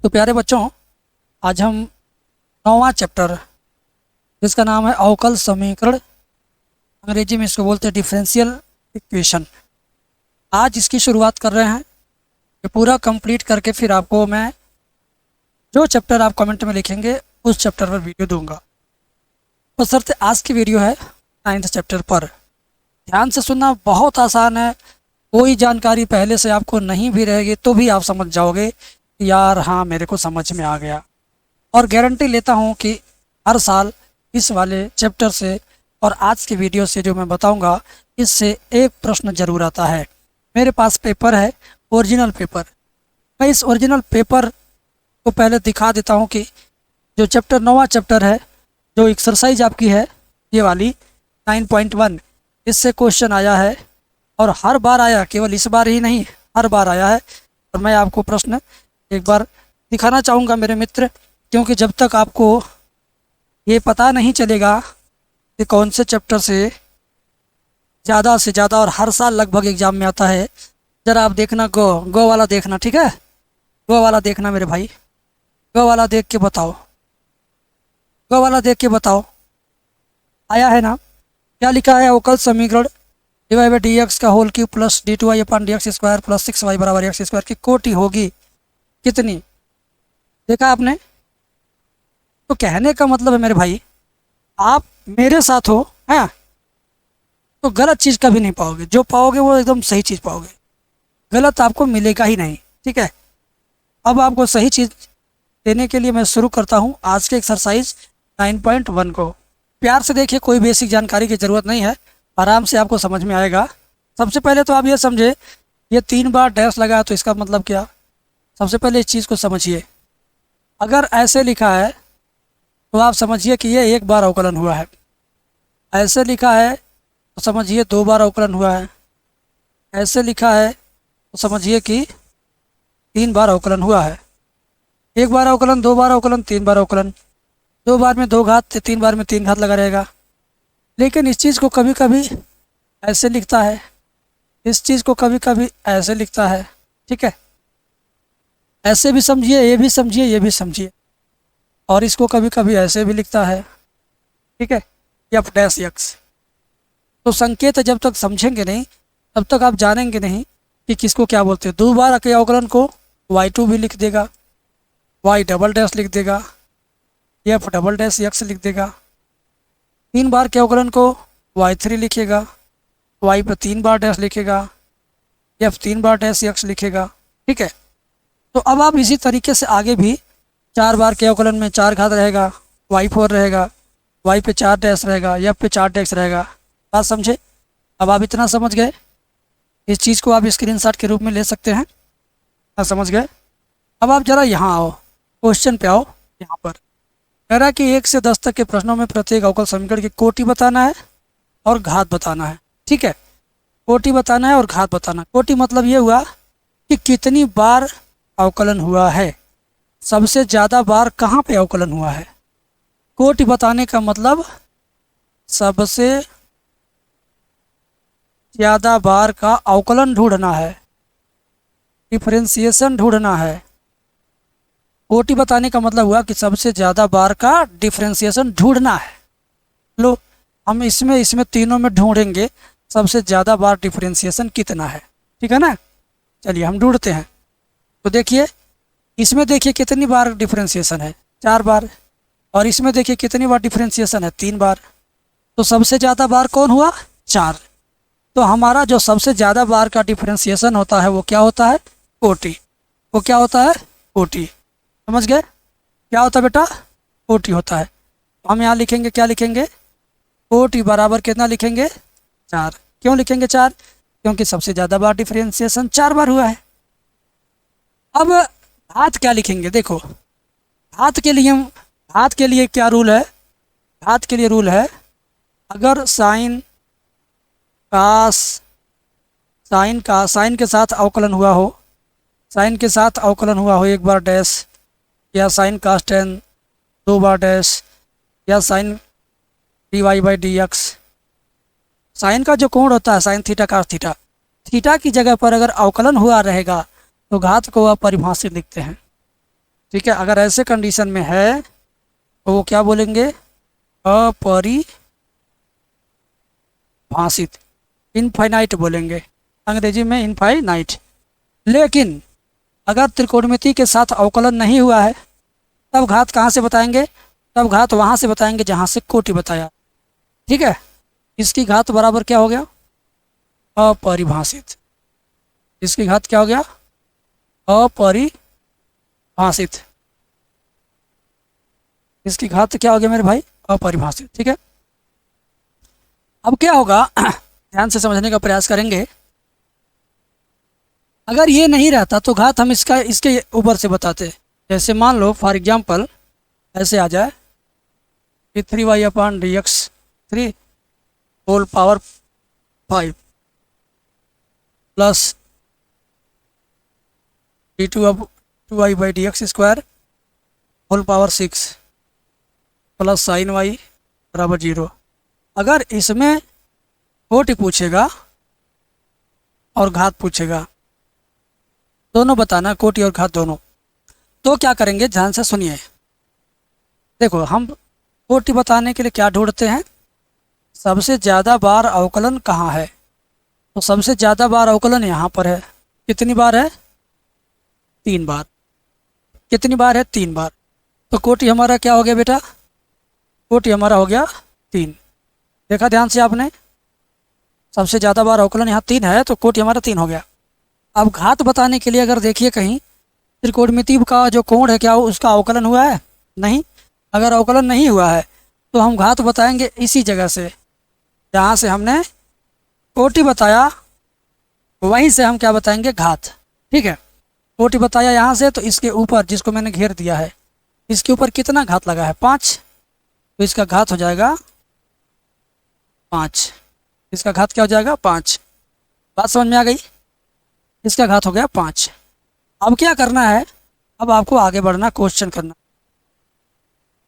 तो प्यारे बच्चों, आज हम 9वां चैप्टर जिसका नाम है अवकल समीकरण, अंग्रेजी में इसको बोलते हैं डिफरेंशियल इक्वेशन। आज इसकी शुरुआत कर रहे हैं। ये पूरा कंप्लीट करके फिर आपको मैं जो चैप्टर आप कमेंट में लिखेंगे उस चैप्टर पर वीडियो दूंगा। तो सर आज की वीडियो है 9th चैप्टर पर। ध्यान से सुनना, बहुत आसान है। कोई जानकारी पहले से आपको नहीं भी रहेगी तो भी आप समझ जाओगे यार हाँ मेरे को समझ में आ गया। और गारंटी लेता हूँ कि हर साल इस वाले चैप्टर से और आज की वीडियो से जो मैं बताऊंगा इससे एक प्रश्न जरूर आता है। मेरे पास पेपर है, ओरिजिनल पेपर। मैं इस ओरिजिनल पेपर को पहले दिखा देता हूँ कि जो चैप्टर 9वां चैप्टर है, जो एक्सरसाइज आपकी है ये वाली 9.1, इससे क्वेश्चन आया है और हर बार आया, केवल इस बार ही नहीं हर बार आया है। और मैं आपको प्रश्न एक बार दिखाना चाहूँगा मेरे मित्र, क्योंकि जब तक आपको ये पता नहीं चलेगा कि कौन से चैप्टर से ज़्यादा से ज़्यादा और हर साल लगभग एग्ज़ाम में आता है, ज़रा आप देखना, गो वाला देखना, ठीक है? गो वाला देखना मेरे भाई, गो वाला देख के बताओ, गो वाला देख के बताओ आया है ना? क्या लिखा है? अवकल समीकरण dy बाई डी एक्स का whole cube plus d2y upon d x square plus 6y बराबर एक्स स्क्वायर की कोटि होगी कितनी? देखा आपने? तो कहने का मतलब है मेरे भाई, आप मेरे साथ हो हैं तो गलत चीज़ कभी नहीं पाओगे। जो पाओगे वो एकदम सही चीज़ पाओगे, गलत आपको मिलेगा ही नहीं, ठीक है? अब आपको सही चीज़ देने के लिए मैं शुरू करता हूँ आज के एक्सरसाइज 9.1 को। प्यार से देखिए, कोई बेसिक जानकारी की ज़रूरत नहीं है, आराम से आपको समझ में आएगा। सबसे पहले तो आप ये समझे, ये 3 बार डैश लगा तो इसका मतलब क्या? सबसे पहले इस चीज़ को समझिए। अगर ऐसे लिखा है तो आप समझिए कि ये 1 बार अवकलन हुआ है। ऐसे लिखा है तो समझिए 2 बार अवकलन हुआ है। ऐसे लिखा है तो समझिए कि 3 बार अवकलन हुआ है। 1 बार अवकलन, 2 बार अवकलन, 3 बार अवकलन। 2 बार में 2 घात, 3 बार में 3 घात लगा रहेगा। लेकिन इस चीज़ को कभी कभी ऐसे लिखता है, इस चीज़ को कभी कभी ऐसे लिखता है, ठीक है? ऐसे भी समझिए, ये भी समझिए, ये भी समझिए। और इसको कभी कभी ऐसे भी लिखता है, ठीक है? F dash x. तो संकेत जब तक समझेंगे नहीं तब तक आप जानेंगे नहीं कि किसको क्या बोलते हैं। 2 बार के अवकलन को y2 भी लिख देगा, y डबल डैश लिख देगा, एफ डबल डैश एक्स लिख देगा। 3 बार के अवकलन को y3 लिखेगा, y पर 3 बार डैश लिखेगा, एफ 3 बार डैश एक्स लिखेगा, ठीक है? तो अब आप इसी तरीके से आगे भी 4 बार के अवकलन में 4 घात रहेगा, y4 रहेगा, y पे 4 डैश रहेगा, एफ पे 4 डैश रहेगा। बात समझे? अब आप इतना समझ गए, इस चीज़ को आप स्क्रीनशॉट के रूप में ले सकते हैं। हाँ, समझ गए? अब आप ज़रा यहाँ आओ, क्वेश्चन पे आओ। यहाँ पर कह रहा है कि 1 से 10 तक के प्रश्नों में प्रत्येक अवकल समीकरण की कोटि बताना है और घात बताना है, ठीक है? कोटि बताना है और घात बताना है। कोटि मतलब ये हुआ कि कितनी बार अवकलन हुआ है, सबसे ज़्यादा बार कहाँ पे अवकलन हुआ है। कोटि बताने का मतलब सबसे ज़्यादा बार का अवकलन ढूंढना है, डिफरेंशिएशन ढूंढना है। कोटि बताने का मतलब हुआ कि सबसे ज़्यादा बार का डिफरेंशिएशन ढूंढना है। लो, हम इसमें तीनों में ढूंढेंगे सबसे ज़्यादा बार डिफरेंशिएशन कितना है, ठीक है ना? चलिए हम ढूंढते हैं। तो देखिए, इसमें देखिए कितनी बार डिफरेंशिएशन है, 4 बार। और इसमें देखिए कितनी बार डिफरेंशिएशन है, 3 बार। तो सबसे ज़्यादा बार कौन हुआ? 4। तो हमारा जो सबसे ज़्यादा बार का डिफरेंशिएशन होता है वो क्या होता है? कोटि। वो क्या होता है? कोटि। समझ गए? क्या होता है बेटा? कोटि होता है। तो हम यहाँ लिखेंगे, क्या लिखेंगे? कोटि बराबर कितना लिखेंगे? 4। क्यों लिखेंगे 4? क्योंकि सबसे ज़्यादा बार डिफरेंशिएशन 4 बार हुआ है। अब घात क्या लिखेंगे? देखो, घात के लिए क्या रूल है? घात के लिए रूल है, अगर साइन के साथ अवकलन हुआ हो, साइन के साथ अवकलन हुआ हो 1 बार डैश, या साइन कास टेन 2 बार डैश, या sine dy by d x. Sine का जो कोण होता है sine theta cos theta, theta की जगह पर अगर अवकलन हुआ रहेगा तो घात को आप परिभाषित लिखते हैं। ठीक है, अगर ऐसे कंडीशन में है तो वो क्या बोलेंगे, अपरिभाषित, इनफाइनाइट बोलेंगे, अंग्रेजी में इनफाइनाइट। लेकिन अगर त्रिकोणमिति के साथ अवकलन नहीं हुआ है तब घात कहाँ से बताएंगे, तब घात वहाँ से बताएंगे जहाँ से कोटि बताया। ठीक है, इसकी घात बराबर क्या हो गया, अपरिभाषित। इसकी घात क्या हो गया, अपरिभाषित। इसकी घात क्या हो गया मेरे भाई, अपरिभाषित। ठीक है, अब क्या होगा ध्यान से समझने का प्रयास करेंगे। अगर ये नहीं रहता तो घात हम इसके ऊपर से बताते। जैसे मान लो फॉर एग्जांपल ऐसे आ जाए कि 3y upon d x 3 whole power 5 plus d2 अब 2y by d x square whole power 6 plus sine y बराबर 0। अगर इसमें कोटि पूछेगा और घात पूछेगा, दोनों बताना, कोटि और घात दोनों, तो क्या करेंगे, ध्यान से सुनिए। देखो हम कोटि बताने के लिए क्या ढूंढते हैं, सबसे ज़्यादा बार अवकलन कहाँ है, तो सबसे ज़्यादा बार अवकलन यहाँ पर है। कितनी बार है, 3 बार। कितनी बार है, 3 बार। तो कोटि हमारा क्या हो गया बेटा, कोटि हमारा हो गया 3। देखा ध्यान से आपने, सबसे ज़्यादा बार अवकलन यहाँ 3 है तो कोटि हमारा 3 हो गया। अब घात बताने के लिए अगर देखिए कहीं त्रिकोणमिति का जो कोण है क्या उसका अवकलन हुआ है, नहीं। अगर अवकलन नहीं हुआ है तो हम घात बताएंगे इसी जगह से जहाँ से हमने कोटि बताया, वहीं से हम क्या बताएंगे, घात। ठीक है, कोटि बताया यहाँ से तो इसके ऊपर जिसको मैंने घेर दिया है इसके ऊपर कितना घात लगा है, 5, तो इसका घात हो जाएगा 5। इसका घात क्या हो जाएगा, 5। बात समझ में आ गई, इसका घात हो गया 5। अब क्या करना है, अब आपको आगे बढ़ना, क्वेश्चन करना,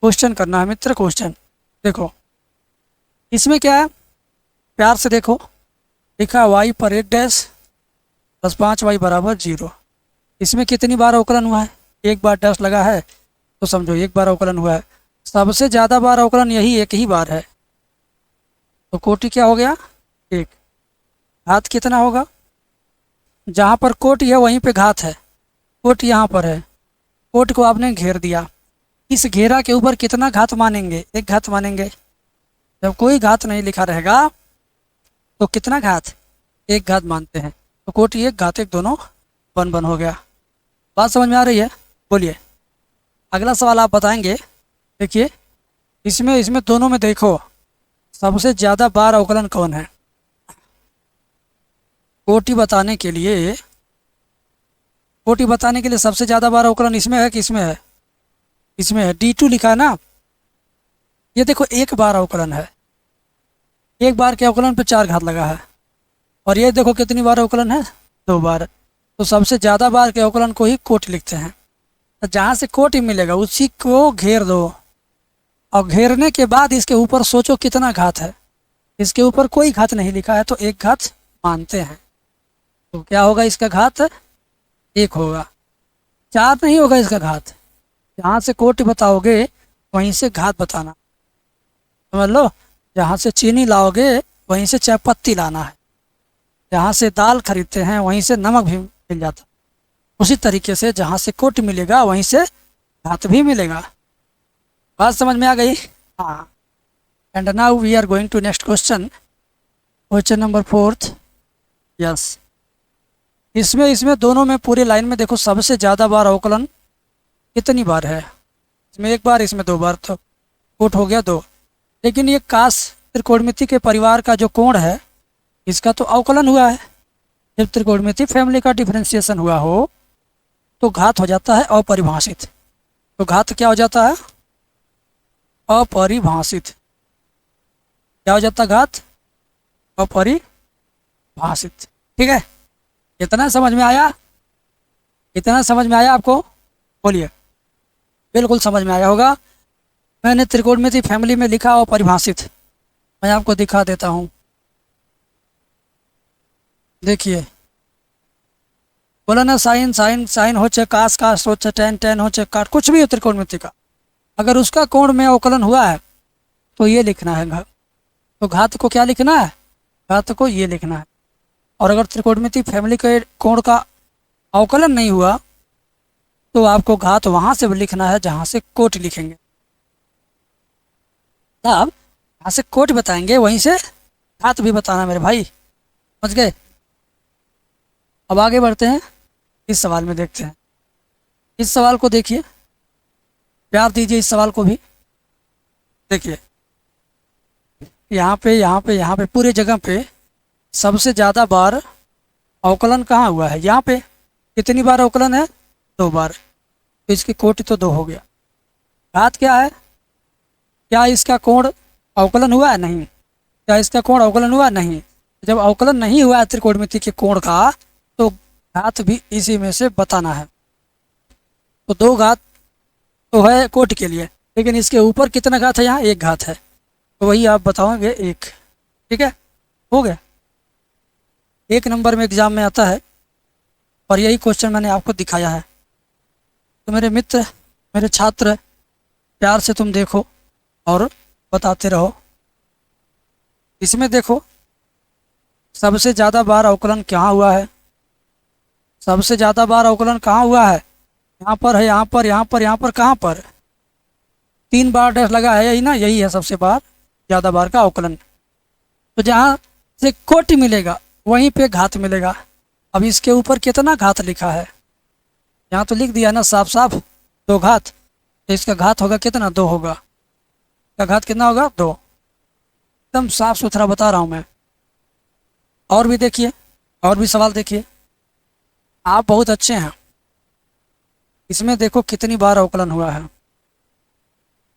क्वेश्चन करना है मित्र, क्वेश्चन। देखो इसमें क्या है, प्यार से देखो, लिखा y पर 1 डैश प्लस 5y बराबर 0। इसमें कितनी बार अवकलन हुआ है, 1 बार डैश लगा है तो समझो 1 बार अवकलन हुआ है। सबसे ज़्यादा बार अवकलन यही 1 ही बार है, तो कोटि क्या हो गया, 1। घात कितना होगा, जहाँ पर कोटि है वहीं पे घात है, कोटि यहाँ पर है, कोटि को आपने घेर दिया, इस घेरा के ऊपर कितना घात मानेंगे, 1 घात मानेंगे। जब कोई घात नहीं लिखा रहेगा तो कितना घात, 1 घात मानते हैं, तो कोटि 1 घात 1 दोनों 1 हो गया। बात समझ में आ रही है, बोलिए। अगला सवाल आप बताएंगे। देखिए इसमें दोनों में देखो सबसे ज़्यादा बार अवकलन कौन है। कोटि बताने के लिए, कोटि बताने के लिए सबसे ज़्यादा बार अवकलन इसमें है कि इसमें है, इसमें है। D2 लिखा है ना, ये देखो 1 बार अवकलन है, 1 बार के अवकलन पे 4 घात लगा है, और ये देखो कितनी बार अवकलन है, 2 बार। तो सबसे ज़्यादा बार के अवकलन को ही कोटि लिखते हैं। तो जहाँ से कोटि मिलेगा उसी को घेर दो, और घेरने के बाद इसके ऊपर सोचो कितना घात है। इसके ऊपर कोई घात नहीं लिखा है तो 1 घात मानते हैं, तो क्या होगा, इसका घात 1 होगा, 4 नहीं होगा इसका घात। जहाँ से कोटि बताओगे वहीं से घात बताना, समझ लो। जहाँ से चीनी लाओगे वहीं से चाय पत्ती लाना है, जहाँ से दाल खरीदते हैं वहीं से नमक भी मिल जाता, उसी तरीके से जहाँ से कोटि मिलेगा वहीं से घात भी मिलेगा। बात समझ में आ गई, हाँ। And now we are going to next question, question number 4। Yes, इसमें दोनों में पूरी लाइन में देखो सबसे ज़्यादा बार अवकलन कितनी बार है, इसमें 1 बार, इसमें 2 बार, तो कोट हो गया 2। लेकिन ये काश त्रिकोणमिति के परिवार का जो कोण है इसका तो अवकलन हुआ है। जब त्रिकोणमिति फैमिली का डिफरेंशिएशन हुआ हो तो घात हो जाता है अपरिभाषित। तो घात क्या हो जाता है, अपरिभाषित। क्या हो जाता है, घात अपरिभाषित। ठीक है, इतना समझ में आया, इतना समझ में आया आपको, बोलिए। बिल्कुल समझ में आया होगा। मैंने त्रिकोणमिति फैमिली में लिखा अपरिभाषित, मैं आपको दिखा देता हूँ। देखिए बोला ना, साइन साइन साइन हो चाहे कास कास हो चाहे टेन टेन हो चाहे काट, कुछ भी हो त्रिकोणमिति का, अगर उसका कोण में अवकलन हुआ है तो ये लिखना है तो घात को क्या लिखना है, घात को ये लिखना है। और अगर त्रिकोणमिति फैमिली के कोण का अवकलन नहीं हुआ तो आपको घात वहां से लिखना है जहां से कोट लिखेंगे। अब जहाँ से कोट बताएंगे वहीं से घात भी बताना मेरे भाई, समझ गए। अब आगे बढ़ते हैं, इस सवाल में देखते हैं। इस सवाल को देखिए, प्यार दीजिए इस सवाल को भी। देखिए यहाँ पे यहाँ पे पूरे जगह पे सबसे ज़्यादा बार अवकलन कहाँ हुआ है, यहाँ पे कितनी बार अवकलन है, 2 बार, तो इसकी कोटि तो 2 हो गया। घात क्या है, क्या इसका कोण अवकलन हुआ है, नहीं, क्या इसका कोण अवकलन हुआ, नहीं। जब अवकलन नहीं हुआ है त्रिकोणमिति के कोण का तो घात भी इसी में से बताना है। तो 2 घात तो है कोटि के लिए, लेकिन इसके ऊपर कितना घात है, यहाँ 1 घात है, तो वही आप बताओगे 1। ठीक है, हो गया। 1 नंबर में एग्जाम में आता है और यही क्वेश्चन मैंने आपको दिखाया है। तो मेरे मित्र, मेरे छात्र, प्यार से तुम देखो और बताते रहो। इसमें देखो सबसे ज़्यादा बार अवकलन कहाँ हुआ है, सबसे ज़्यादा बार अवकलन कहाँ हुआ है, यहाँ पर है, यहाँ पर, यहाँ पर, यहाँ पर, कहाँ पर, 3 बार डैश लगा है, यही ना, यही है सबसे ज़्यादा बार का अवकलन। तो जहाँ से कोटि मिलेगा वहीं पे घात मिलेगा। अब इसके ऊपर कितना घात लिखा है, यहाँ तो लिख दिया ना साफ साफ 2 घात, तो इसका घात होगा कितना, 2 होगा, इसका घात कितना होगा, 2। एकदम साफ सुथरा बता रहा हूँ मैं। और भी देखिए, और भी सवाल देखिए, आप बहुत अच्छे हैं। इसमें देखो कितनी बार अवकलन हुआ है,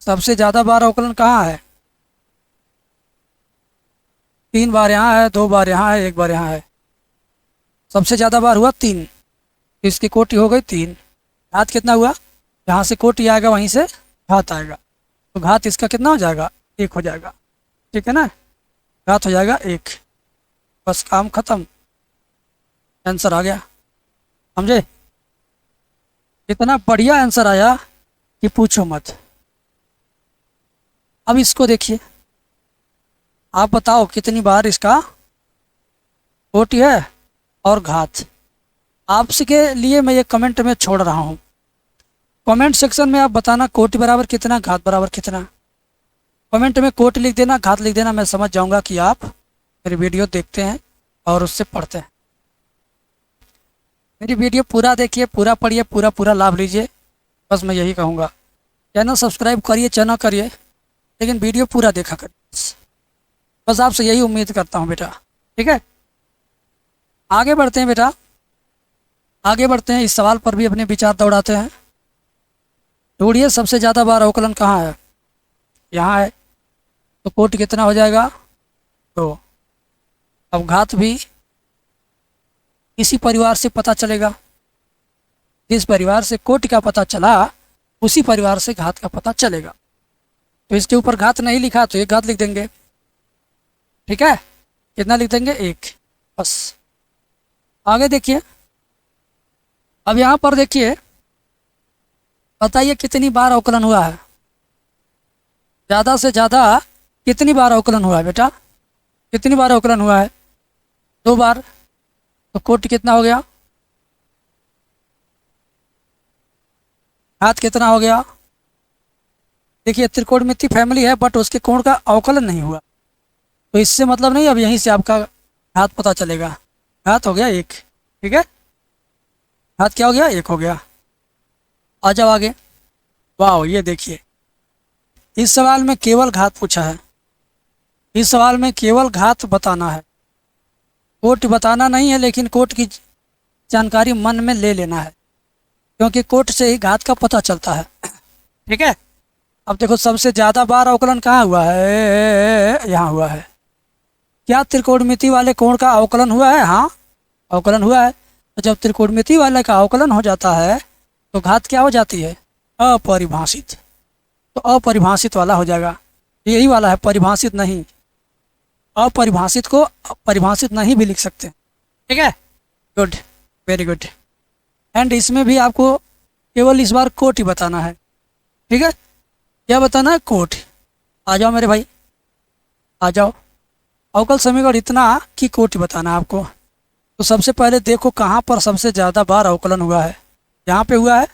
सबसे ज़्यादा बार अवकलन कहाँ है, 3 बार यहाँ है, 2 बार यहाँ है, 1 बार यहाँ है, सबसे ज़्यादा बार हुआ 3, तो इसकी कोटि हो गई 3। घात कितना हुआ, जहाँ से कोटि आएगा वहीं से घात आएगा, तो घात इसका कितना हो जाएगा, 1 हो जाएगा। ठीक है ना, घात हो जाएगा 1, बस काम खत्म, आंसर आ गया, समझे। इतना बढ़िया आंसर आया कि पूछो मत। अब इसको देखिए, आप बताओ कितनी बार इसका कोटि है और घात। आपके लिए मैं ये कमेंट में छोड़ रहा हूँ, कमेंट सेक्शन में आप बताना कोटि बराबर कितना, घात बराबर कितना। कमेंट में कोटि लिख देना, घात लिख देना, मैं समझ जाऊँगा कि आप मेरी वीडियो देखते हैं और उससे पढ़ते हैं। मेरी वीडियो पूरा देखिए, पूरा पढ़िए, पूरा पूरा लाभ लीजिए, बस मैं यही कहूँगा। चैनल सब्सक्राइब करिए चाहे ना करिए, लेकिन वीडियो पूरा देखा करिए, बस आपसे यही उम्मीद करता हूँ बेटा। ठीक है, आगे बढ़ते हैं बेटा, आगे बढ़ते हैं। इस सवाल पर भी अपने विचार दौड़ाते हैं। ढूंढिए सबसे ज़्यादा बार अवकलन कहाँ है, यहाँ है, तो कोटि कितना हो जाएगा, 2। अब घात भी इसी परिवार से पता चलेगा, जिस परिवार से कोटि का पता चला उसी परिवार से घात का पता चलेगा। तो इसके ऊपर घात नहीं लिखा तो 1 घात लिख देंगे। ठीक है, कितना लिख देंगे, 1, बस। आगे देखिए, अब यहाँ पर देखिए, बताइए कितनी बार अवकलन हुआ है, ज़्यादा से ज़्यादा कितनी बार अवकलन हुआ है बेटा, कितनी बार अवकलन हुआ है, 2 बार, तो कोटि कितना हो गया, घात कितना हो गया। देखिए त्रिकोणमिति फैमिली है बट उसके कोण का अवकलन नहीं हुआ, तो इससे मतलब नहीं, अब यहीं से आपका घात पता चलेगा। घात हो गया 1, ठीक है, घात क्या हो गया, 1 हो गया। आ जाओ आगे। वाह, ये देखिए, इस सवाल में केवल घात पूछा है, इस सवाल में केवल घात बताना है, कोट बताना नहीं है, लेकिन कोट की जानकारी मन में ले लेना है, क्योंकि कोट से ही घात का पता चलता है। ठीक है, अब देखो सबसे ज़्यादा बार अवकलन कहाँ हुआ है, यहाँ हुआ है। क्या त्रिकोणमिति वाले कोण का अवकलन हुआ है, हाँ अवकलन हुआ है। तो जब त्रिकोणमिति वाले का अवकलन हो जाता है तो घात क्या हो जाती है, अपरिभाषित। तो अपरिभाषित वाला हो जाएगा, यही वाला है, परिभाषित नहीं। अपरिभाषित को परिभाषित नहीं भी लिख सकते हैं। ठीक है, गुड, वेरी गुड। एंड इसमें भी आपको केवल इस बार कोट ही बताना है। ठीक है, क्या बताना है? कोट। आ जाओ मेरे भाई, आ जाओ। अवकल समीकरण इतना कि कोट ही बताना है आपको। तो सबसे पहले देखो कहाँ पर सबसे ज़्यादा बार अवकलन हुआ है। यहाँ पे हुआ है।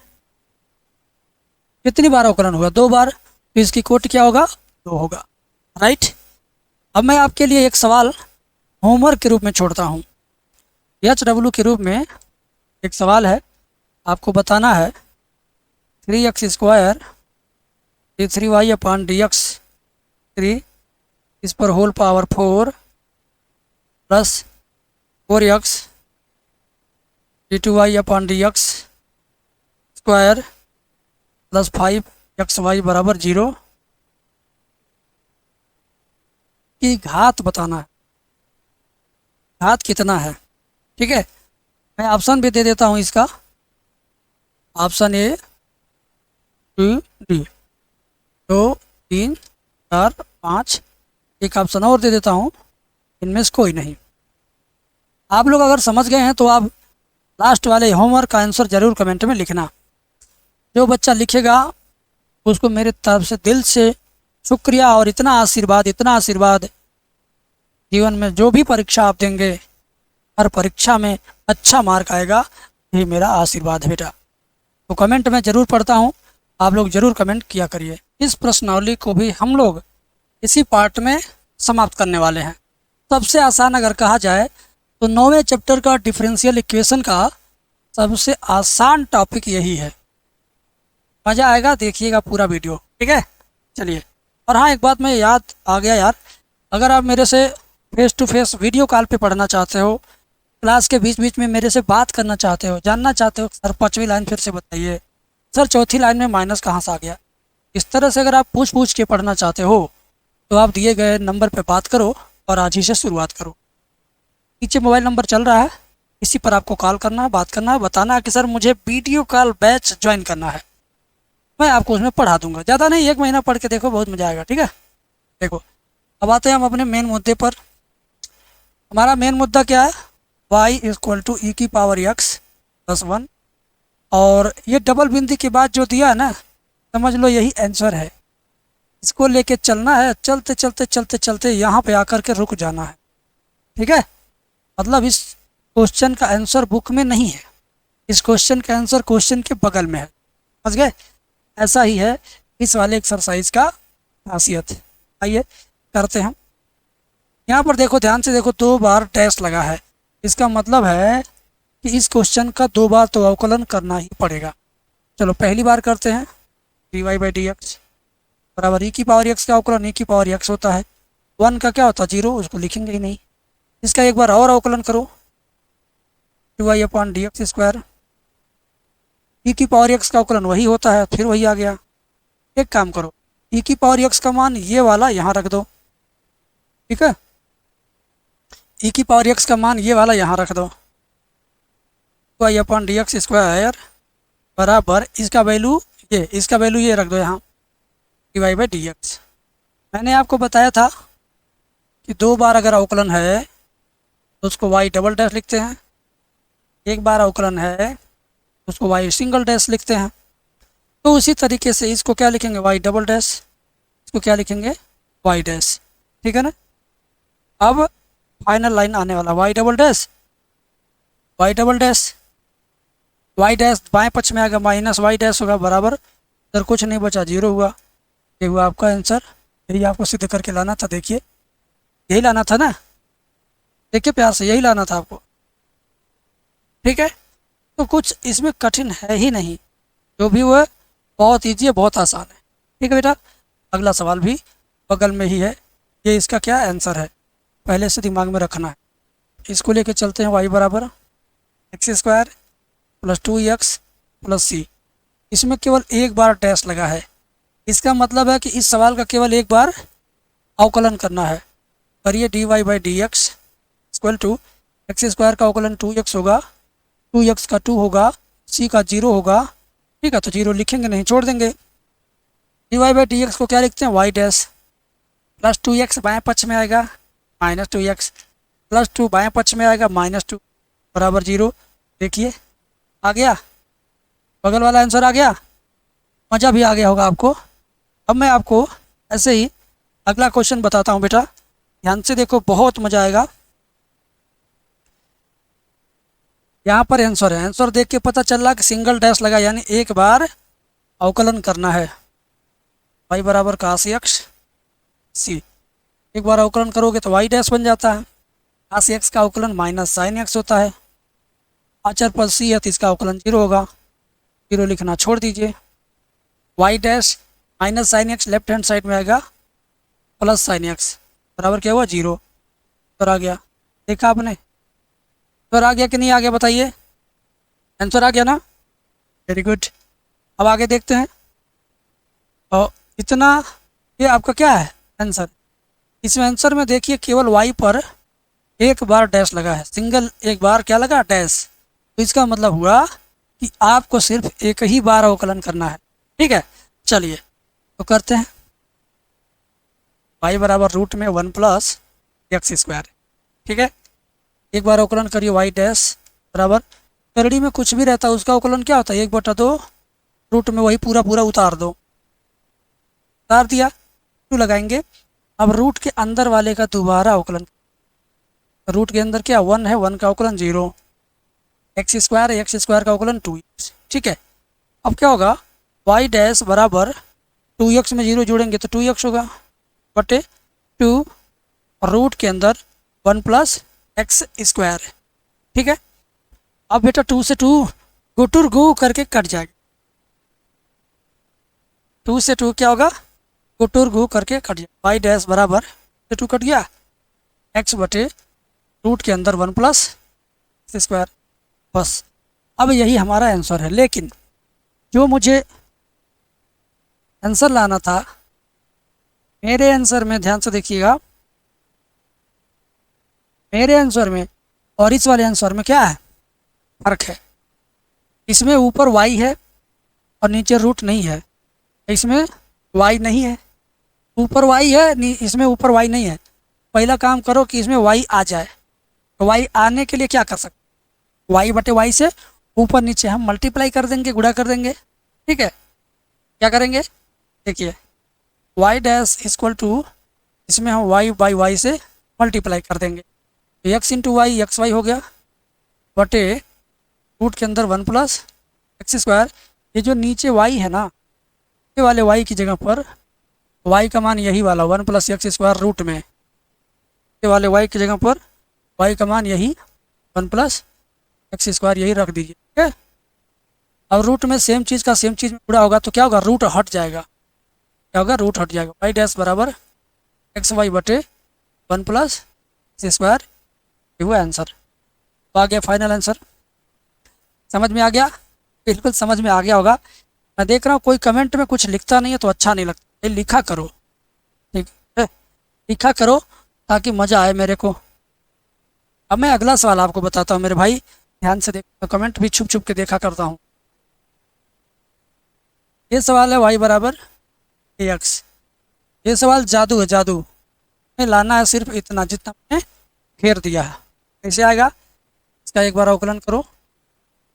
कितनी बार अवकलन हुआ? 2 बार। तो इसकी कोट क्या होगा? 2 होगा। राइट। अब मैं आपके लिए एक सवाल होमवर्क के रूप में छोड़ता हूँ। HW के रूप में एक सवाल है, आपको बताना है 3x² d3y/dx 3 इस पर whole power 4 plus 4x d2y/dx square plus 5xy बराबर 0 की घात बताना है। घात कितना है? ठीक है, मैं ऑप्शन भी दे देता हूँ इसका। Option A 2 D 2 3 4 5। एक ऑप्शन और दे देता हूँ, इनमें से कोई नहीं। आप लोग अगर समझ गए हैं तो आप लास्ट वाले होमवर्क का आंसर ज़रूर कमेंट में लिखना। जो बच्चा लिखेगा उसको मेरे तरफ से दिल से शुक्रिया और इतना आशीर्वाद। जीवन में जो भी परीक्षा आप देंगे, हर परीक्षा में अच्छा मार्क आएगा, यही मेरा आशीर्वाद है बेटा। तो कमेंट में ज़रूर पढ़ता हूँ, आप लोग ज़रूर कमेंट किया करिए। इस प्रश्नावली को भी हम लोग इसी पार्ट में समाप्त करने वाले हैं। सबसे आसान अगर कहा जाए तो 9वें चैप्टर का डिफरेंशियल इक्वेशन का सबसे आसान टॉपिक यही है। मज़ा आएगा, देखिएगा पूरा वीडियो। ठीक है, चलिए। और हाँ, एक बात मैं याद आ गया यार, अगर आप मेरे से face to face video call पे पढ़ना चाहते हो, क्लास के बीच बीच में मेरे से बात करना चाहते हो, जानना चाहते हो सर 5वीं लाइन फिर से बताइए, सर 4थी लाइन में माइनस कहाँ से आ गया, इस तरह से अगर आप पूछ के पढ़ना चाहते हो तो आप दिए गए नंबर पे बात करो और आज ही से शुरुआत करो। नीचे मोबाइल नंबर चल रहा है, इसी पर आपको कॉल करना है, बात करना है, बताना है कि सर मुझे वीडियो कॉल बैच ज्वाइन करना है, मैं आपको उसमें पढ़ा दूंगा। ज़्यादा नहीं, 1 महीना पढ़ के देखो, बहुत मज़ा आएगा। ठीक है, देखो अब आते हैं हम अपने मेन मुद्दे पर। हमारा मेन मुद्दा क्या है? y = e⁻x+1। और ये डबल बिंदी के बाद जो दिया है ना, समझ लो यही आंसर है। इसको लेके चलना है, चलते चलते चलते चलते यहाँ पे आकर के रुक जाना है। ठीक है, मतलब इस क्वेश्चन का आंसर बुक में नहीं है, इस क्वेश्चन का आंसर क्वेश्चन के बगल में है। समझ गए? ऐसा ही है इस वाले एक्सरसाइज का खासियत। आइए करते हैं। यहाँ पर देखो, ध्यान से देखो, 2 बार डैश लगा है। इसका मतलब है कि इस क्वेश्चन का 2 बार तो अवकलन करना ही पड़ेगा। चलो पहली बार करते हैं। dy/dx बराबर e⁻x का अवकलन e⁻x होता है। 1 का क्या होता है? 0, उसको लिखेंगे ही नहीं। इसका एक बार और अवकलन करो, 2y/dx²। e⁻x का अवकलन वही होता है, फिर वही आ गया। एक काम करो, e⁻x का मान ये वाला यहाँ रख दो। ठीक है, e⁻x का मान ये वाला यहाँ रख दो, 2y/dx² बराबर इसका वैल्यू ये, इसका वैल्यू ये रख दो यहाँ, dy/dx। मैंने आपको बताया था कि 2 बार अगर अवकलन है तो उसको y डबल डैश लिखते हैं, 1 बार अवकलन है तो उसको y सिंगल डैश लिखते हैं। तो उसी तरीके से इसको क्या लिखेंगे? y double dash. इसको क्या लिखेंगे? y dash. ठीक है ना? अब फाइनल लाइन आने वाला, y double dash y dash बाएं पक्ष में आएगा, -y डैश होगा बराबर, इधर कुछ नहीं बचा, 0 हुआ। ये हुआ आपका आंसर। यही आपको सिद्ध करके लाना था। देखिए, यही लाना था ना, देखिए प्यार से, यही लाना था आपको। ठीक है, तो कुछ इसमें कठिन है ही नहीं, जो भी वो बहुत ईजी है, बहुत आसान है। ठीक है बेटा, अगला सवाल भी बगल में ही है। ये इसका क्या आंसर है, पहले से दिमाग में रखना है। इसको लेके चलते हैं, y बराबर x² + 2x + c। इसमें केवल 1 बार डैश लगा है, इसका मतलब है कि इस सवाल का केवल 1 बार अवकलन करना है। करिए, dy/dx = x² का अवकलन 2x होगा, 2x का 2 होगा, c का 0 होगा। ठीक है, तो 0 लिखेंगे नहीं, छोड़ देंगे। dy/dx को क्या लिखते हैं? y डैश प्लस 2x बाएं पक्ष में आएगा, -2x + 2 बाएं पक्ष में आएगा, -2 बराबर 0। देखिए आ गया। बगल वाला आंसर आ गया, मज़ा भी आ गया होगा आपको। अब मैं आपको ऐसे ही अगला क्वेश्चन बताता हूँ बेटा, ध्यान से देखो, बहुत मज़ा आएगा। यहाँ पर आंसर है, आंसर देख के पता चल रहा कि सिंगल डैश लगा, यानी एक बार अवकलन करना है। y बराबर cos x c, एक बार अवकलन करोगे तो y डैश बन जाता है। cos x का अवकलन माइनस साइन x होता है। अचर पद c है तो इसका अवकलन 0 होगा, 0 लिखना छोड़ दीजिए। y dash minus sine x left hand side में आएगा प्लस साइन x, बराबर क्या हुआ 0। तो आ गया, देखा आपने, तो आ गया कि नहीं आ गया बताइए, आंसर आ गया ना, वेरी गुड। अब आगे देखते हैं। और इतना, ये आपका क्या है आंसर, इसमें आंसर में देखिए केवल y पर एक बार डैश लगा है, सिंगल एक बार क्या लगा डैश, तो इसका मतलब हुआ कि आपको सिर्फ एक ही बार अवकलन करना है। ठीक है, चलिए तो करते हैं। y बराबर रूट में 1 प्लस एक्स स्क्वायर, ठीक है, एक बार अवकलन करिए y डैश बराबर, करड़ी में कुछ भी रहता है उसका अवकलन क्या होता है 1/2, रूट में वही पूरा पूरा उतार दो, उतार दिया, क्यों लगाएंगे। अब रूट के अंदर वाले का दोबारा अवकलन, रूट के अंदर क्या 1 है, 1 का अवकलन 0, एक्स स्क्वायर है, एक्स स्क्वायर का अवकलन 2x, ठीक है। अब क्या होगा, y डैश बराबर 2x में 0 जोड़ेंगे तो 2x होगा, बटे 2 रूट के अंदर 1 प्लस एक्स स्क्वायर, ठीक है। अब बेटा 2 से 2 गुटुर गु करके कट जाएगा, 2 से 2 क्या होगा, गुटुर गु करके कट जाएगा। वाई डैश बराबर से 2 कट गया, एक्स बटे रूट के अंदर 1 प्लस एक्स स्क्वायर, बस। अब यही हमारा आंसर है, लेकिन जो मुझे आंसर लाना था, मेरे आंसर में ध्यान से देखिएगा, मेरे आंसर में और इस वाले आंसर में क्या है, फर्क है। इसमें ऊपर y है और नीचे रूट नहीं है, इसमें y नहीं है, ऊपर y है, इसमें ऊपर y नहीं है। पहला काम करो कि इसमें y आ जाए, तो y आने के लिए क्या कर सकते, y बटे y से ऊपर नीचे हम मल्टीप्लाई कर देंगे, गुणा कर देंगे, ठीक है। क्या करेंगे, देखिए y डैश इक्वल टू, इसमें हम y बाई y से मल्टीप्लाई कर देंगे, तो x into y x y हो गया, बटे रूट के अंदर 1 प्लस एक्स स्क्वायर। ये जो नीचे y है ना, ये वाले y की जगह पर y का मान यही वाला 1 प्लस एक्स स्क्वायर रूट में, ये वाले y की जगह पर y का मान यही 1 प्लस एक्स स्क्वायर यही रख दीजिए, ठीक है। अब रूट में सेम चीज़ का सेम चीज़ में पूरा होगा तो क्या होगा, रूट हट जाएगा, क्या होगा, रूट हट जाएगा। y डैश बराबर एक्स वाई बटे 1 प्लस एक्स स्क्वायर, ये वो आंसर। तो आ गया फाइनल आंसर, समझ में आ गया, बिल्कुल समझ में आ गया होगा। मैं देख रहा हूँ कोई कमेंट में कुछ लिखता नहीं है तो अच्छा नहीं लगता, ये लिखा करो, ठीक है, लिखा करो ताकि मज़ा आए मेरे को। अब मैं अगला सवाल आपको बताता हूँ मेरे भाई, ध्यान से देख, कमेंट भी छुप छुप के देखा करता हूँ। ये सवाल है y बराबर ax, ये सवाल जादू है, जादू में लाना है सिर्फ इतना जितना मैंने घेर दिया है। कैसे आएगा, इसका एक बार अवकलन करो,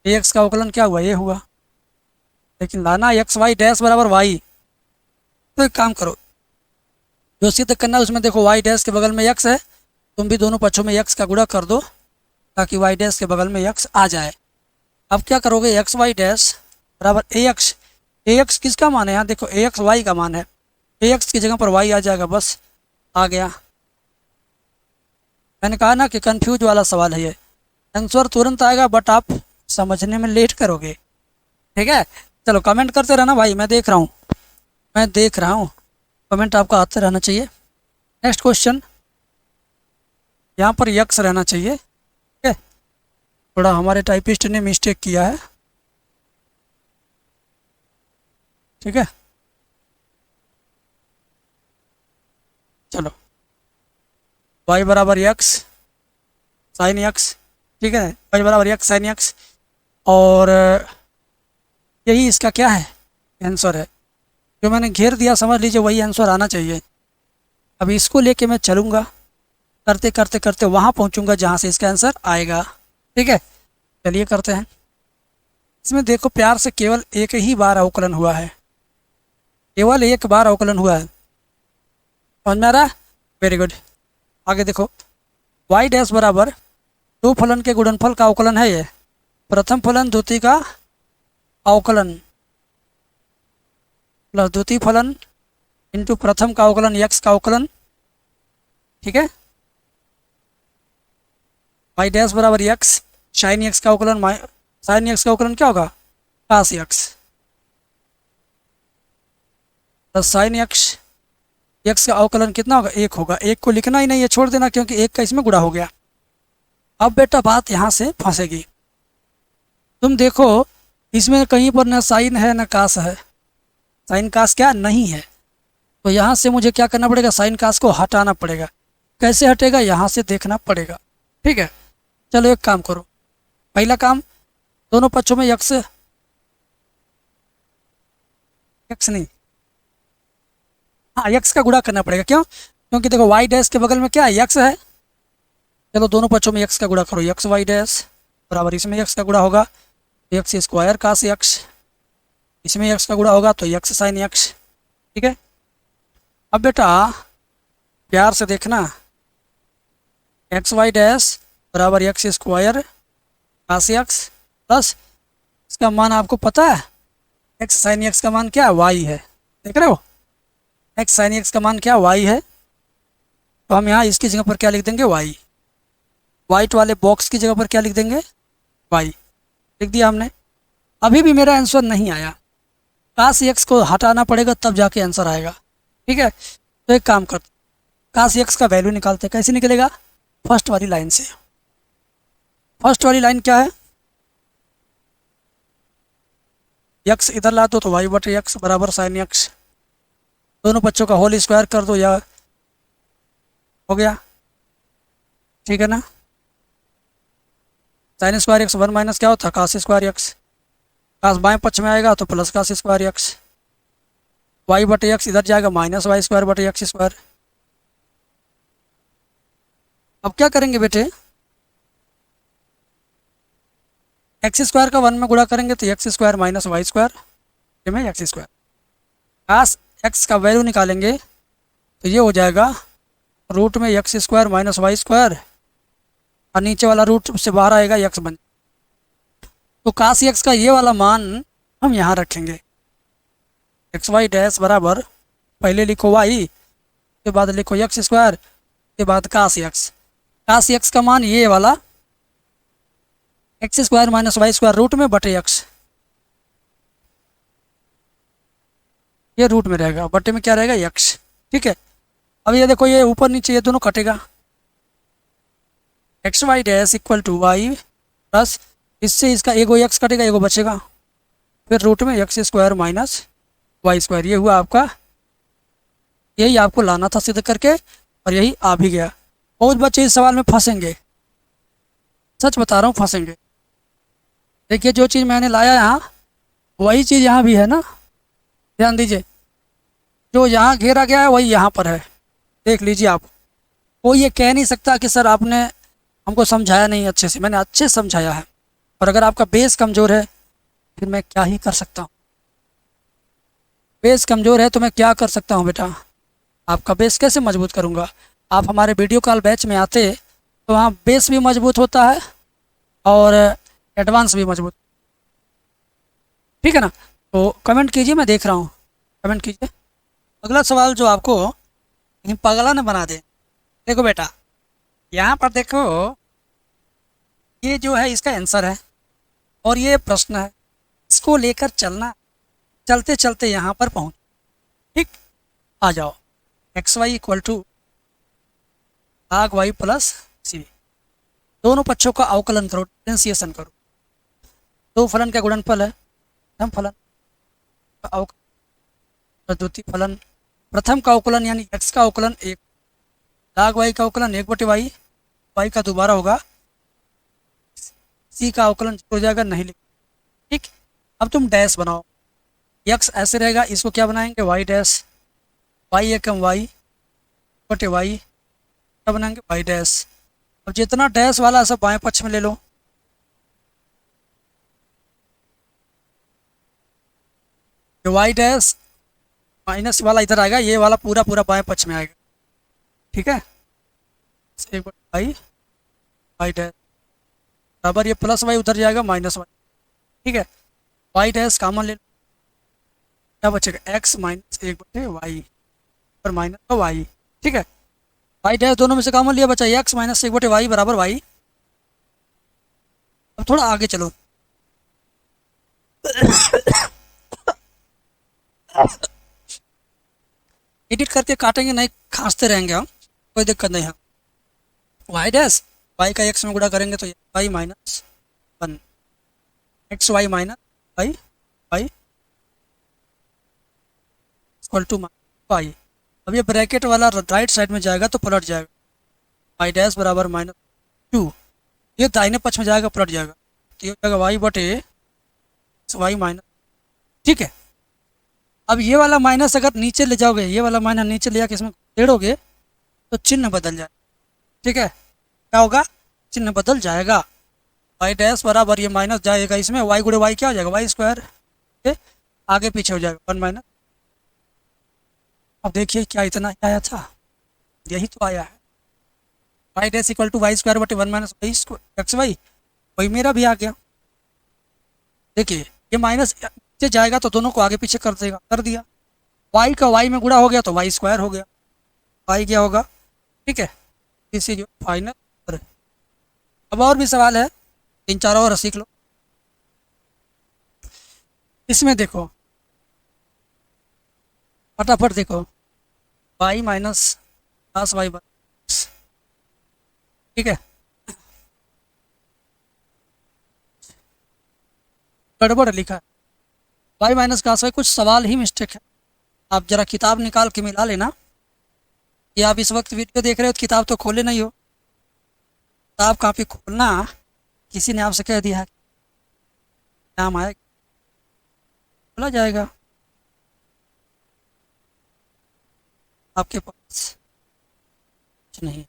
ax का अवकलन क्या हुआ, ये हुआ, लेकिन लाना एक्स वाई डैश बराबर y। तो एक काम करो, जो सिद्ध करना है उसमें देखो y डैश के बगल में x है, तुम भी दोनों पक्षों में x का गुणा कर दो ताकि y डैश के बगल में x आ जाए। अब क्या करोगे, एक्स वाई डैश बराबर ax, ax किसका मान है, यहाँ देखो ax y का मान है, ax की जगह पर y आ जाएगा, बस आ गया। मैंने कहा ना कि कंफ्यूज वाला सवाल है ये, आंसर तुरंत आएगा बट आप समझने में लेट करोगे, ठीक है। चलो कमेंट करते रहना भाई, मैं देख रहा हूँ, मैं देख रहा हूँ, कमेंट आपका आते रहना चाहिए। नेक्स्ट क्वेश्चन, यहाँ पर यक्स रहना चाहिए, ठीक है, थोड़ा हमारे टाइपिस्ट ने मिस्टेक किया है, ठीक है। चलो y बराबर एक्स साइन एक्स, ठीक है, y बराबर एक्स साइन एक्स, और यही इसका क्या है आंसर है, जो मैंने घेर दिया समझ लीजिए वही आंसर आना चाहिए। अब इसको लेके मैं चलूँगा, करते करते करते वहाँ पहुँचूँगा जहाँ से इसका आंसर आएगा, ठीक है। चलिए करते हैं, इसमें देखो प्यार से केवल एक ही बार अवकलन हुआ है, केवल एक बार अवकलन हुआ है। समझ में आ रहा है? Very good. आगे देखो, वाई डैश बराबर दो फलन के गुणनफल का अवकलन है ये। प्रथम फलन द्वितीय का अवकलन प्लस द्वितीय फलन इंटू प्रथम का अवकलन यक्स का अवकलन। ठीक है, वाई डैश बराबर यक्स साइन यक्स का अवकलन, साइन यक्स का अवकलन क्या होगा? Cos x plus sine x, x का अवकलन कितना होगा? एक होगा। एक को लिखना ही नहीं है, छोड़ देना, क्योंकि एक का इसमें गुणा हो गया। अब बेटा बात यहाँ से फंसेगी। तुम देखो इसमें कहीं पर न साइन है न कास है, साइन कास क्या नहीं है, तो यहाँ से मुझे क्या करना पड़ेगा? साइन कास को हटाना पड़ेगा। कैसे हटेगा? यहाँ से देखना पड़ेगा। ठीक है, चलो एक काम करो। पहला काम, दोनों पक्षों में यक्स, यक्स नहीं, हाँ यक्स का गुणा करना पड़ेगा। क्यों? क्योंकि देखो वाई डैश के बगल में क्या है? यक्स है। चलो दोनों पक्षों में यक्स का गुणा करो। यक्स वाई डैश बराबर इसमें यक्स का गुणा होगा यक्स स्क्वायर कास यक्स, इसमें यक्स का गुणा होगा तो यक्स साइन यक्स। ठीक है, अब बेटा प्यार से देखना, एक्स वाई डैश बराबर यक्स स्क्वायर कास यक्स प्लस इसका मान आपको पता है, एक्स साइन एक्स का मान क्या है? वाई है। देख रहे हो, एक्स साइन एक्स का मान क्या? वाई है। तो हम यहाँ इसकी जगह पर क्या लिख देंगे? वाई। वाइट वाले बॉक्स की जगह पर क्या लिख देंगे? वाई। लिख दिया हमने। अभी भी मेरा आंसर नहीं आया, कास एक्स को हटाना पड़ेगा तब जाके आंसर आएगा। ठीक है, तो एक काम करते, कास एक्स का वैल्यू निकालते। कैसे निकलेगा? फर्स्ट वाली लाइन से। फर्स्ट वाली लाइन क्या है? यक्स इधर ला दो तो वाई बटे यक्स बराबर साइन यक्स, दोनों बच्चों का होल स्क्वायर कर दो, या हो गया। ठीक है ना, sine square x one minus क्या होता है? कास स्क्वायर एक्स। कास बाएं पक्ष में आएगा तो plus cos square x, y बटे एक्स इधर जाएगा माइनस वाई स्क्वायर बटे एक्स स्क्वायर। अब क्या करेंगे बेटे? एक्स स्क्वायर का वन में गुणा करेंगे तो x square minus y square में एक्स स्क्वायर। कास एक्स का वैल्यू निकालेंगे तो ये हो जाएगा रूट में x square minus y square, और नीचे वाला रूट से बाहर आएगा एक्स बन। तो कास एक्स का ये वाला मान हम यहाँ रखेंगे। एक्स वाई डैश बराबर पहले लिखो वाई, के बाद लिखो एक्स स्क्वायर, के बाद कास एक्स। कास एक्स का मान ये वाला x square minus y square root में बटे एक्स, ये रूट में रहेगा, बटे में क्या रहेगा? एक्स। ठीक है, अब ये देखो ये ऊपर नीचे ये दोनों कटेगा, x y dash equal to y plus इससे इसका एगो एक्स कटेगा, एगो बचेगा, फिर रूट में x square minus y square. ये हुआ आपका, यही आपको लाना था सिद्ध करके, और यही आ भी गया। बहुत बच्चे इस सवाल में फंसेंगे, सच बता रहा हूँ फंसेंगे। देखिए जो चीज़ मैंने लाया यहाँ वही चीज़ यहाँ भी है ना, ध्यान दीजिए। जो यहाँ घेरा गया है वही यहाँ पर है, देख लीजिए आप। कोई ये कह नहीं सकता कि सर आपने हमको समझाया नहीं अच्छे से। मैंने अच्छे से समझाया है, और अगर आपका बेस कमज़ोर है फिर मैं क्या ही कर सकता हूँ। बेस कमज़ोर है तो मैं क्या कर सकता हूँ बेटा? आपका बेस कैसे मजबूत करूँगा? आप हमारे वीडियो कॉल बैच में आते तो वहाँ बेस भी मजबूत होता है और एडवांस भी मजबूत। ठीक है ना, तो कमेंट कीजिए, मैं देख रहा हूँ, कमेंट कीजिए। अगला सवाल जो आपको कहीं पागला न बना दे। देखो बेटा यहाँ पर देखो, ये जो है इसका आंसर है और ये प्रश्न है, इसको लेकर चलना, चलते चलते यहाँ पर पहुँच। ठीक, आ जाओ। एक्स वाई इक्वल टू भाग वाई प्लस सी, दोनों पक्षों का अवकलन करो, डिफरेंशिएशन करो। दो फलन का गुणनफल है, प्रथम फलन का अवकलन, द्वितीय फलन। प्रथम का अवकलन यानी एक्स का अवकलन एक, भाग वाई का अवकलन एक बटे वाई, वाई का दोबारा होगा, सी का अवकलन हो जाएगा, नहीं लिख। ठीक, अब तुम डैश बनाओ। एक्स ऐसे रहेगा, इसको क्या बनाएंगे? वाई डैश, वाई एकम वाई बटे वाई, क्या बनाएंगे? Y dash. अब जितना डैश वाला सब बाएं पक्ष में ले लो, वाई डैश माइनस वाला इधर आएगा, ये वाला पूरा पूरा बाएं पक्ष में आएगा। ठीक है, एक बार वाई वाई डैश बराबर ये प्लस वाई उधर जाएगा माइनस वाई। ठीक है, वाई डैश कॉमन ले लो, क्या बचेगा एक्स माइनस एक बटे वाई और माइनस का वाई। ठीक है, वाई डैश दोनों में से कॉमन लिया, बचा एक्स माइनस एक बटे वाई बराबर वाई। अब थोड़ा आगे चलो एडिट करके काटेंगे नहीं, खांसते रहेंगे हम, कोई दिक्कत नहीं है। वाई डैश वाई का एक्स में गुणा करेंगे तो y minus one, x y minus y y equal to y. अब ये ब्रैकेट वाला राइट साइड में जाएगा तो पलट जाएगा, वाई डैश बराबर माइनस टू, ये दाहिने पक्ष में जाएगा पलट जाएगा, तो ये हो जाएगा वाई बटे वाई माइनस। ठीक है, अब ये वाला माइनस अगर नीचे ले जाओगे, ये वाला माइनस नीचे ले जाके इसमें जोड़ोगे तो चिन्ह बदल जाए। ठीक है, क्या होगा, चिन्ह बदल जाएगा, वाई डैश बराबर ये माइनस जाएगा इसमें, वाई गुणे वाई क्या हो जाएगा वाई स्क्वायर, आगे पीछे हो जाएगा वन माइनस। अब देखिए क्या इतना आया था, यही तो आया है, y dash equal to y square बटे one minus y x y, वही मेरा भी आ गया। देखिए ये माइनस नीचे जाएगा तो दोनों को आगे पीछे कर देगा, कर दिया, वाई का वाई में गुणा हो गया तो वाई स्क्वायर हो गया, वाई क्या होगा। ठीक है, इसी जो फाइनल। अब और भी सवाल है, तीन चार और सीख लो। इसमें देखो फटाफट देखो, वाई माइनस दस वाई, ठीक है, गड़बड़ लिखा है, वाई माइनस का वाई, कुछ सवाल ही मिस्टेक है। आप जरा किताब निकाल के मिला लेना, कि आप इस वक्त वीडियो देख रहे हो तो किताब तो खोले नहीं हो, किताब कापी खोलना, किसी ने आपसे कह दिया है नाम आएगा खोला जाएगा, आपके पास कुछ नहीं।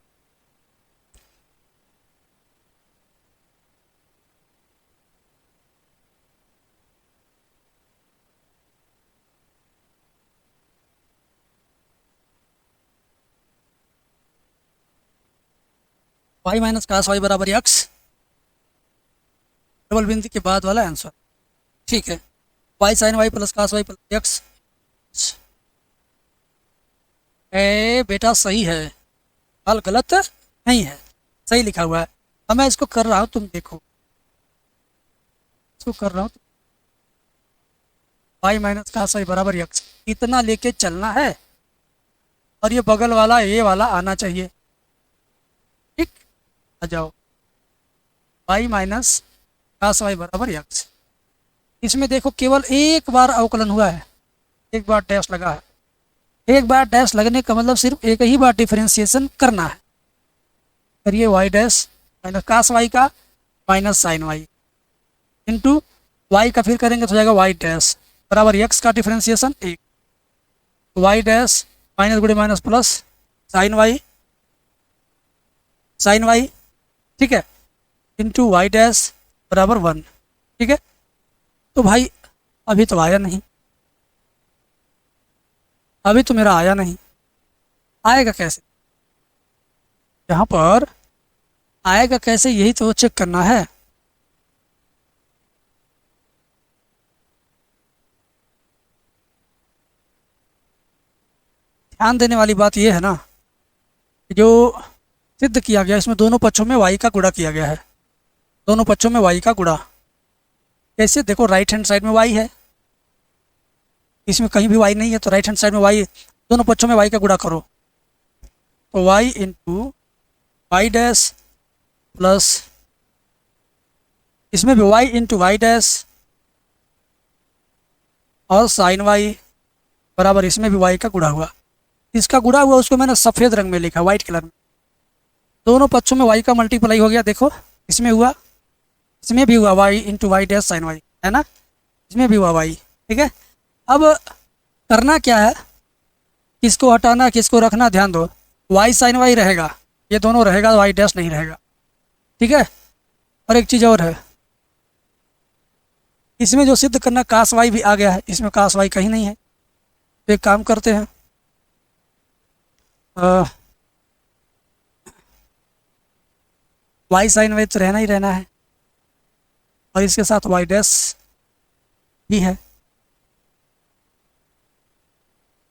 वाई माइनस कास वाई बराबर एक्स, डबल बिंदु के बाद वाला आंसर। ठीक है, Y sine Y plus cos Y plus X. ए बेटा सही है, हाल गलत नहीं है, सही लिखा हुआ है। अब मैं इसको कर रहा हूँ, तुम देखो, इसको कर रहा हूँ, वाई माइनस कास वाई बराबर एक्स, इतना लेके चलना है, और ये बगल वाला ये वाला आना चाहिए। ठीक, आ जाओ, वाई माइनस कास वाई बराबर एक्स, इसमें देखो केवल एक बार अवकलन हुआ है, एक बार डैश लगा है, एक बार डैश लगने का मतलब सिर्फ एक ही बार डिफरेंशिएशन करना है। करिए, Y dash minus cos Y का minus sine Y into Y का फिर करेंगे तो जाएगा वाई डैश बराबर एक्स का डिफरेंशिएशन एक, वाई डैश माइनस गुणे minus plus sine Y sine Y, ठीक है, इंटू वाई डैश बराबर वन। ठीक है, तो भाई अभी तो आया नहीं, अभी तो मेरा आया नहीं, आएगा कैसे, यहाँ पर आएगा कैसे, यही तो चेक करना है। ध्यान देने वाली बात यह है ना, जो सिद्ध किया गया इसमें दोनों पक्षों में वाई का गुणा किया गया है, दोनों पक्षों में वाई का गुणा कैसे, देखो राइट हैंड साइड में वाई है, इसमें कहीं भी वाई नहीं है, तो राइट हैंड साइड में वाई, दोनों पक्षों में वाई का गुणा करो, तो y into Y dash plus इसमें भी वाई इंटू वाई डैश और साइन वाई बराबर इसमें भी वाई का गुणा हुआ, इसका गुणा हुआ उसको मैंने सफ़ेद रंग में लिखा, वाइट कलर में, दोनों पक्षों में वाई का मल्टीप्लाई हो गया, देखो इसमें हुआ, इसमें भी हुआ y into Y dash sine y, है ना, इसमें भी हुआ वाई। ठीक है, अब करना क्या है, किसको हटाना किसको रखना, ध्यान दो, वाई साइन वाई रहेगा, ये दोनों रहेगा, वाई डैश नहीं रहेगा। ठीक है, और एक चीज़ और है, इसमें जो सिद्ध करना कास वाई भी आ गया है, इसमें कास वाई कहीं नहीं है। तो एक काम करते हैं, वाई साइन वाई तो रहना ही रहना है, और इसके साथ वाई डैश भी है।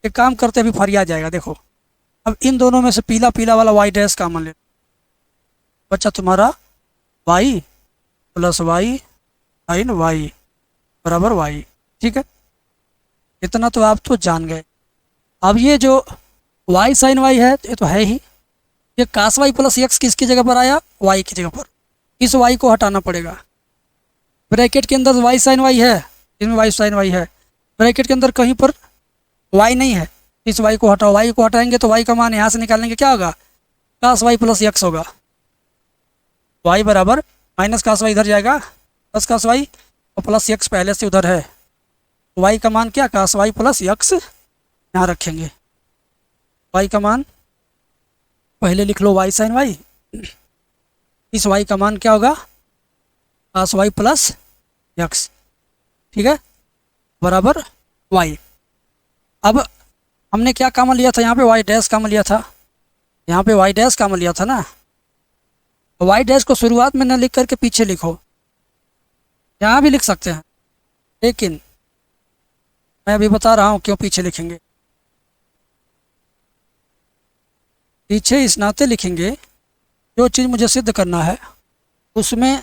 एक काम करते हैं, अभी फरिया जाएगा। देखो अब इन दोनों में से पीला पीला वाला वाई डैश कॉमन ले, बच्चा तुम्हारा y plus y sine y बराबर वाई। ठीक है, इतना तो आप तो जान गए। अब ये जो वाई साइन वाई है ये तो है ही, ये कास वाई प्लस एक्स किसकी जगह पर आया, वाई की जगह पर। इस वाई को हटाना पड़ेगा। ब्रैकेट के अंदर वाई साइन वाई है, इसमें वाई साइन वाई है, ब्रैकेट के अंदर कहीं पर वाई नहीं है, इस वाई को हटाओ। वाई को हटाएंगे तो वाई का मान यहाँ से निकालेंगे, क्या होगा, कास वाई प्लस एक्स होगा। वाई बराबर माइनस कास वाई इधर जाएगा, प्लस कास वाई और प्लस एक्स पहले से उधर है। वाई का मान क्या, कास वाई प्लस एक्स यहाँ रखेंगे। वाई का मान पहले लिख लो वाई साइन वाई, इस वाई का मान क्या होगा, कास वाई प्लस एक्स। ठीक है, बराबर वाई। अब हमने क्या कॉमन लिया था, यहाँ पे वाई डैश कॉमन लिया था, यहाँ पे वाई डैश कॉमन लिया था ना। वाई डैश को शुरुआत में न लिख करके पीछे लिखो, यहाँ भी लिख सकते हैं, लेकिन मैं अभी बता रहा हूँ क्यों पीछे लिखेंगे। पीछे इस नाते लिखेंगे, जो चीज़ मुझे सिद्ध करना है उसमें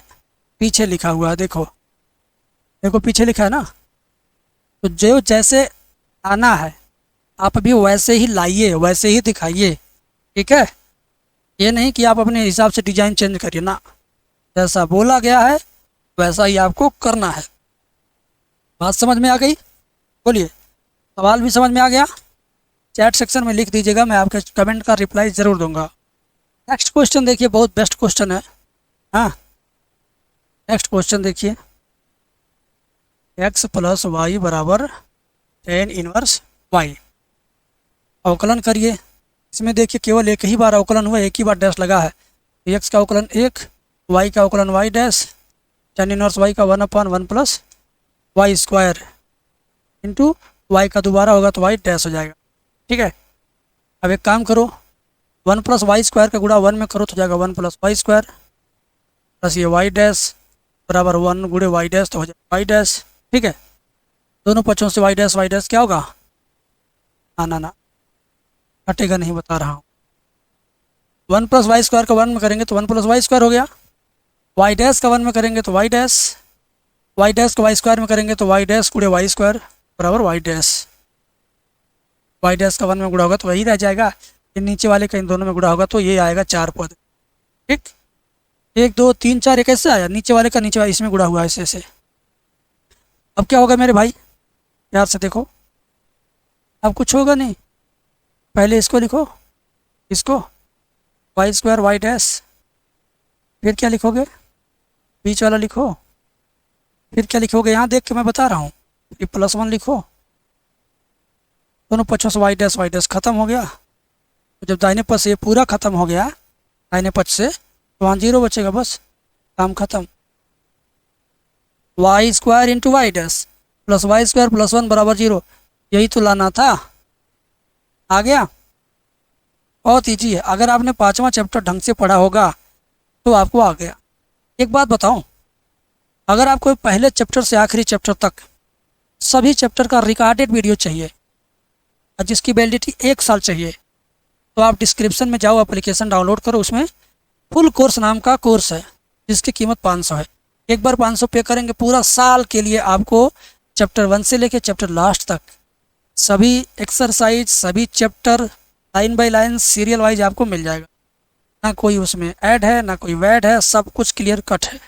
पीछे लिखा हुआ है। देखो देखो पीछे लिखा है ना, तो जो जैसे आना है आप भी वैसे ही लाइए, वैसे ही दिखाइए। ठीक है, ये नहीं कि आप अपने हिसाब से डिजाइन चेंज करिए ना, जैसा बोला गया है वैसा ही आपको करना है। बात समझ में आ गई? बोलिए, सवाल भी समझ में आ गया? चैट सेक्शन में लिख दीजिएगा, मैं आपके कमेंट का रिप्लाई ज़रूर दूंगा। नेक्स्ट क्वेश्चन देखिए, बहुत बेस्ट क्वेश्चन है। हाँ, नेक्स्ट क्वेश्चन देखिए, x प्लस वाई बराबर टेन इनवर्स वाई। अवकलन करिए। इसमें देखिए केवल एक ही बार अवकलन हुआ, एक ही बार डैश लगा है। x का अवकलन 1, y का अवकलन y dash, tan inverse y का 1/1 plus y square into Y का दोबारा होगा तो y डैश हो जाएगा। ठीक है, अब एक काम करो, 1 प्लस वाई स्क्वायर का गुणा 1 में करो तो जाएगा 1 प्लस वाई स्क्वायर प्लस ये y डैश बराबर 1 गुणे वाई डैश तो हो जाएगा वाई डैश। ठीक है, दोनों पक्षों से वाई डैश क्या होगा, ना हटेगा नहीं, बता रहा हूँ। 1 प्लस वाई स्क्वायर का 1 में करेंगे तो 1 प्लस वाई स्क्वायर हो गया, वाई डैश का 1 में करेंगे तो वाई डैश का वाई स्क्वायर में करेंगे तो वाई डैश गुणे वाई स्क्वायर बराबर वाई डैश का 1 में गुणा होगा तो वही रह जाएगा, ये नीचे वाले का इन दोनों में गुणा होगा तो ये आएगा 4 पद। ठीक, 1 2 3 4 एक ऐसे आया, नीचे वाले का नीचे वाले इसमें गुणा हुआ ऐसे ऐसे। अब क्या होगा मेरे भाई, प्यार से देखो, अब कुछ होगा नहीं, पहले इसको लिखो, इसको वाई स्क्वायर वाई डैश, फिर क्या लिखोगे, बीच वाला लिखो, फिर क्या लिखोगे, यहाँ देख के मैं बता रहा हूँ, फिर +1 लिखो, दोनों पक्षों से वाई डैश खत्म हो गया। तो जब दाहिने पक्ष से ये पूरा खत्म हो गया, दाहिने पक्ष से, तो वहाँ 0 बचेगा, बस काम खत्म। Y square into Y dash plus y square plus 1 बराबर 0, यही तो लाना था, आ गया। बहुत ईजी है, अगर आपने 5वां चैप्टर ढंग से पढ़ा होगा तो आपको आ गया। एक बात बताऊं, अगर आपको पहले चैप्टर से आखिरी चैप्टर तक सभी चैप्टर का रिकॉर्डेड वीडियो चाहिए और जिसकी वैलिडिटी 1 साल चाहिए, तो आप डिस्क्रिप्शन में जाओ, एप्लीकेशन डाउनलोड करो, उसमें फुल कोर्स नाम का कोर्स है जिसकी कीमत 500 है। एक बार 500 पे करेंगे, पूरा साल के लिए आपको चैप्टर 1 से लेकर चैप्टर लास्ट तक सभी एक्सरसाइज, सभी chapter line by line serial wise आपको मिल जाएगा। ना कोई उसमें ऐड है, ना कोई वैड है, सब कुछ क्लियर कट है।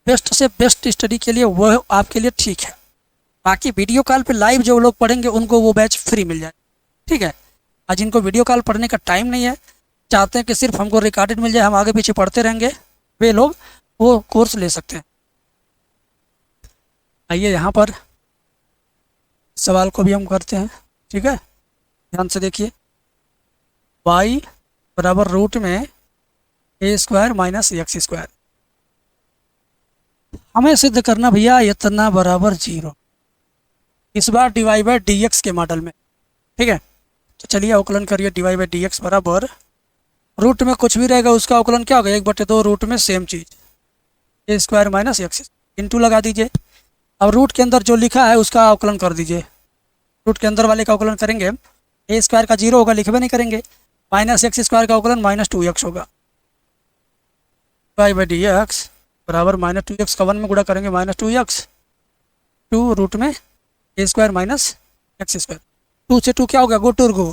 बेस्ट से बेस्ट स्टडी के लिए वो आपके लिए ठीक है। बाकी वीडियो कॉल पे लाइव जो लोग पढ़ेंगे उनको वो बैच फ्री मिल जाए। ठीक है, आज जिनको वीडियो कॉल पढ़ने का टाइम नहीं है, चाहते हैं कि सिर्फ हमको रिकॉर्डेड मिल जाए, हम आगे पीछे पढ़ते रहेंगे, वे लोग वो कोर्स ले सकते हैं। आइए यहाँ पर सवाल को भी हम करते हैं। ठीक है, ध्यान से देखिए, y बराबर रूट में a² माइनस एक्स स्क्वायर। हमें सिद्ध करना भैया इतना बराबर 0, इस बार dy बाई डी एक्स के मॉडल में। ठीक है, तो चलिए अवकलन करिए dy बाई डी एक्स बराबर रूट में कुछ भी रहेगा उसका अवकलन क्या होगा, 1/2 रूट में सेम चीज़ ए स्क्वायर माइनस एक्स इंटू लगा दीजिए। अब रूट के अंदर जो लिखा है उसका अवकलन कर दीजिए, रूट के अंदर वाले का अवकलन करेंगे, ए स्क्वायर का 0 होगा, लिखबे नहीं करेंगे, माइनस एक्स स्क्वायर का अवकलन -2x होगा, y बाई डी एक्स बराबर -2x का 1 में गुणा करेंगे -2x, 2 रूट में ए स्क्वायर माइनस एक्स स्क्वायर, 2 से 2 क्या होगा गो टूर गो,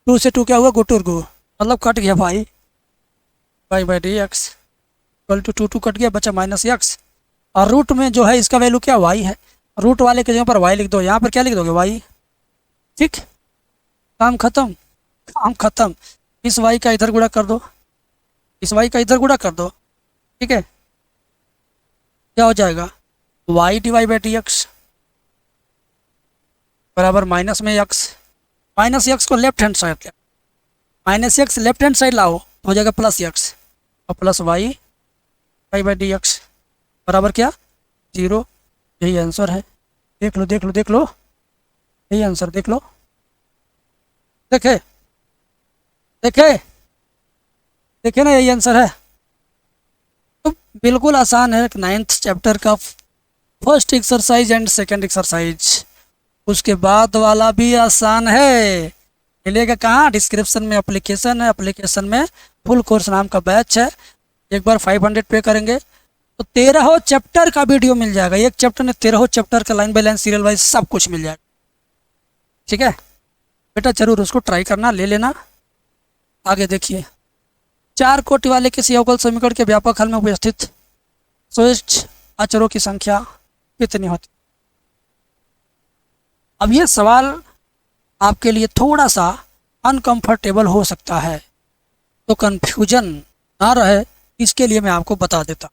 2 से 2 क्या हुआ गो टूर गो, मतलब कट गया भाई, y by d x equal to 2 cut गया, बचा -x, और रूट में जो है इसका वैल्यू क्या y है, रूट वाले के जगह पर y लिख दो, यहाँ पर क्या लिख दोगे y। ठीक, काम खत्म, काम खत्म। इस y का इधर गुणा कर दो, इस y का इधर गुणा कर दो। ठीक है, क्या हो जाएगा y dy by d x बराबर माइनस में x, माइनस x को left hand side, minus x left hand side लाओ तो हो जाएगा प्लस x, और plus y by d x बराबर क्या 0। यही आंसर है, देख लो देख लो देख लो, यही आंसर देख लो, देखे देखे देखे ना, यही आंसर है। तो बिल्कुल आसान है, 9th चैप्टर का first exercise and second exercise, उसके बाद वाला भी आसान है। मिलेगा कहाँ, डिस्क्रिप्शन में एप्लीकेशन है, एप्लीकेशन में फुल कोर्स नाम का बैच है, एक बार 500 पे करेंगे तो 13 चैप्टर का वीडियो मिल जाएगा, एक चैप्टर में 13 चैप्टर का line by line serial wise सब कुछ मिल जाएगा। ठीक है बेटा, जरूर उसको ट्राई करना, ले लेना। आगे देखिए, 4 कोटि वाले किसी अवकल समीकरण के व्यापक हल में उपस्थित स्वेच्छ अचरों की संख्या कितनी होती। अब ये सवाल आपके लिए थोड़ा सा अनकंफर्टेबल हो सकता है, तो कंफ्यूजन ना रहे इसके लिए मैं आपको बता देता।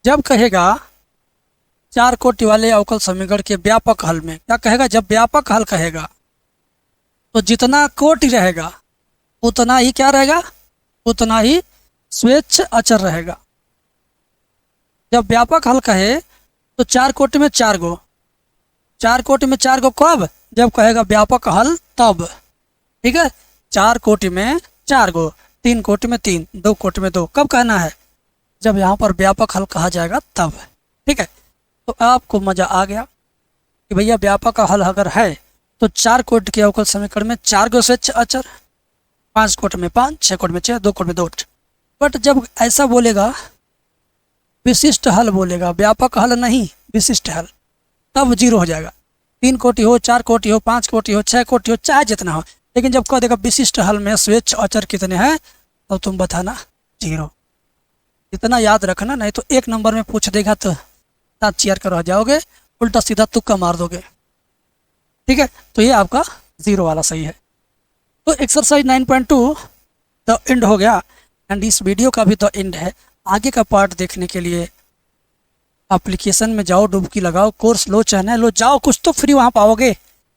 जब कहेगा 4 कोटि वाले अवकल समीकरण के व्यापक हल में, क्या कहेगा, जब व्यापक हल कहेगा तो जितना कोटि रहेगा उतना ही क्या रहेगा, उतना ही स्वेच्छ अचर रहेगा। जब व्यापक हल कहे तो 4 कोटि में 4 गो, 4 कोटि में 4 गो कब, जब कहेगा व्यापक हल तब। ठीक है, 4 कोटि में 4 गो, 3 कोटि में 3, 2 कोटि में 2, कब कहना है, जब यहाँ पर व्यापक हल कहा जाएगा तब। ठीक है, तो आपको मज़ा आ गया कि भैया व्यापक हल अगर है तो 4 कोटि के अवकल समीकरण में 4 गो स्वेच्छ अचर, 5 कोटि में 5, 6 कोटि में 6, 2 कोटि में 2। बट जब ऐसा बोलेगा, विशिष्ट हल बोलेगा, व्यापक हल नहीं विशिष्ट हल, तब 0 हो जाएगा। 3 कोटि हो, 4 कोटि हो, 5 कोटि हो, 6 कोटि हो, चाहे जितना हो, लेकिन जब कह देगा विशिष्ट हल में स्वेच्छ अचर कितने हैं तो तुम बताना 0। इतना याद रखना, नहीं तो 1 नंबर में पूछ देगा तो साथ चेयर कर रह जाओगे, उल्टा सीधा तुक्का मार दोगे। ठीक है, तो ये आपका 0 वाला सही है। तो एक्सरसाइज 9.2 द एंड हो गया, एंड इस वीडियो का भी द एंड है। आगे का पार्ट देखने के लिए एप्लीकेशन में जाओ, डुबकी लगाओ, कोर्स लो चाहे लो, जाओ, कुछ तो फ्री वहाँ पाओगे।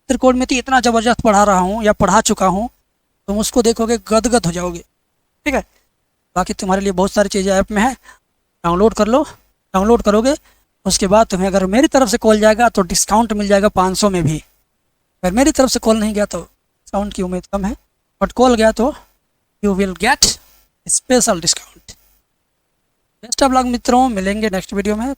त्रिकोणमिति इतना ज़बरदस्त पढ़ा रहा हूँ या पढ़ा चुका हूँ, तुम उसको देखोगे गदगद हो जाओगे। ठीक है, बाकी तुम्हारे लिए बहुत सारी चीज़ें ऐप में है, डाउनलोड कर लो। डाउनलोड करोगे उसके बाद तुम्हें अगर मेरी तरफ से कॉल जाएगा तो डिस्काउंट मिल जाएगा 500 में भी। अगर मेरी तरफ से कॉल नहीं गया तो डिस्काउंट की उम्मीद कम है, बट कॉल गया तो you will get special discount. Best of luck मित्रों, मिलेंगे नेक्स्ट वीडियो में।